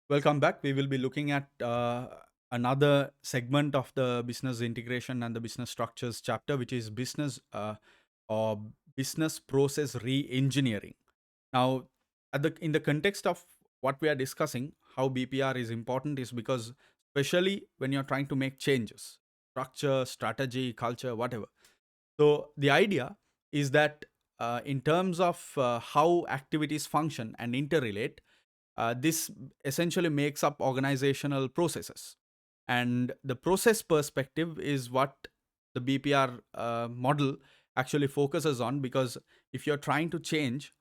Welcome back. We will be looking at another segment of the business integration and the business structures chapter, which is or business process re-engineering. Now, in the context of what we are discussing, how BPR is important is because, especially when you're trying to make changes, structure, strategy, culture, whatever. So the idea is that in terms of how activities function and interrelate, this essentially makes up organizational processes. And the process perspective is what the BPR model actually focuses on, because if you're trying to change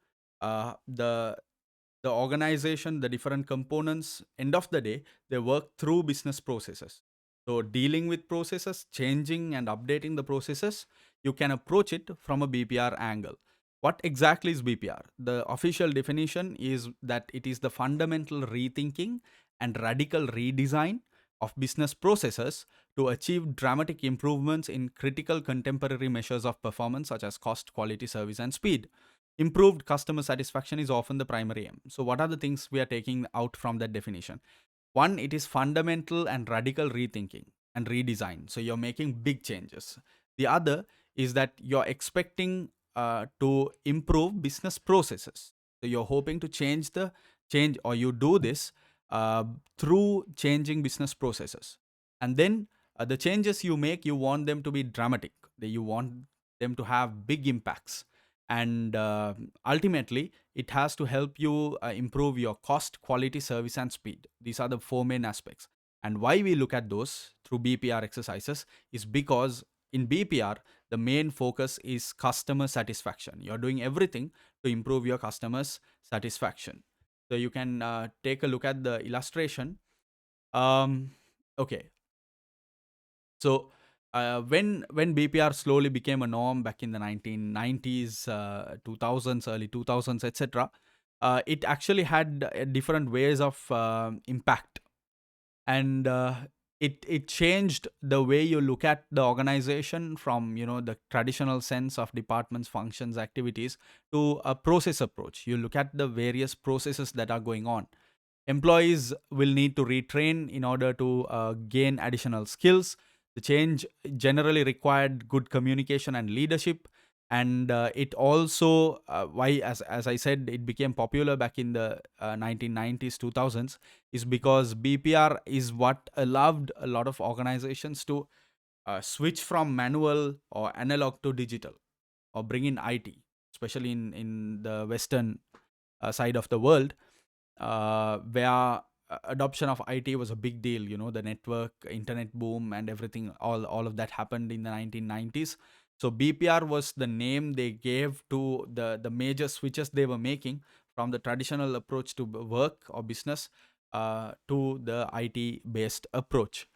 uh, the the organization, the different components, end of the day, they work through business processes. So dealing with processes, changing and updating the processes, you can approach it from a BPR angle. What exactly is BPR? The official definition is that it is the fundamental rethinking and radical redesign of business processes to achieve dramatic improvements in critical contemporary measures of performance such as cost, quality, service, and speed. Improved customer satisfaction is often the primary aim. So, what are the things we are taking out from that definition? One, it is fundamental and radical rethinking and redesign. So, you're making big changes. The other is that you're expecting to improve business processes. So, you're hoping to change, or you do this uh, through changing business processes. And then the changes you make, you want them to be dramatic. You want them to have big impacts, and ultimately it has to help you improve your cost, quality, service, and speed. These are the four main aspects. And why we look at those through BPR exercises is because in BPR the main focus is customer satisfaction. You're doing everything to improve your customers satisfaction. So you can take a look at the illustration. Okay, so when BPR slowly became a norm back in the 1990s, 2000s, early 2000s, etc., it actually had different ways of impact, and it changed the way you look at the organization from the traditional sense of departments, functions, activities to a process approach. You look at the various processes that are going on. Employees will need to retrain in order to gain additional skills. The change generally required good communication and leadership. And it also, why, as I said, it became popular back in the 1990s, 2000s, is because BPR is what allowed a lot of organizations to switch from manual or analog to digital, or bring in IT, especially in the Western side of the world, where adoption of IT was a big deal. The network, internet boom, and everything, all of that happened in the 1990s. So BPR was the name they gave to the major switches they were making from the traditional approach to work or business to the IT based approach.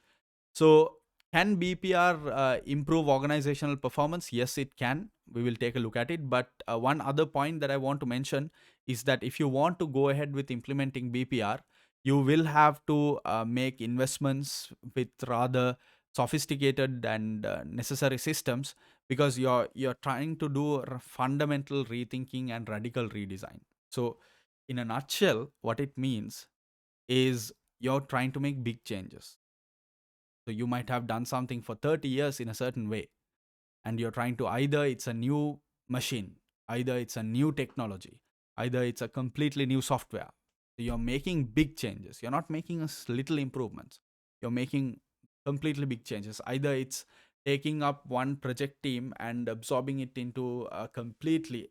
So, can BPR improve organizational performance? Yes, it can. We will take a look at it. But one other point that I want to mention is that if you want to go ahead with implementing BPR, you will have to make investments with rather sophisticated and necessary systems, because you're trying to do fundamental rethinking and radical redesign. So, in a nutshell, what it means is you're trying to make big changes. So you might have done something for 30 years in a certain way, and you're trying to, either it's a new machine, either it's a new technology, either it's a completely new software. So you're making big changes. You're not making little improvements. You're making completely big changes. Either it's taking up one project team and absorbing it into a completely,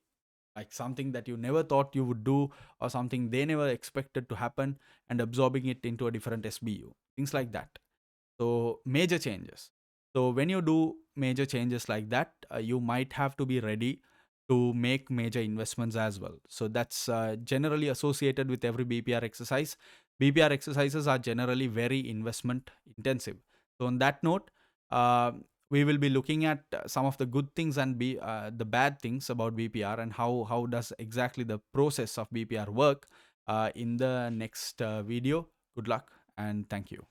like something that you never thought you would do, or something they never expected to happen, and absorbing it into a different SBU. Things like that. So, major changes. So, when you do major changes like that, you might have to be ready to make major investments as well. So, that's generally associated with every BPR exercise. BPR exercises are generally very investment intensive. So, on that note, uh, we will be looking at some of the good things and the bad things about BPR, and how does exactly the process of BPR work in the next video. Good luck and thank you.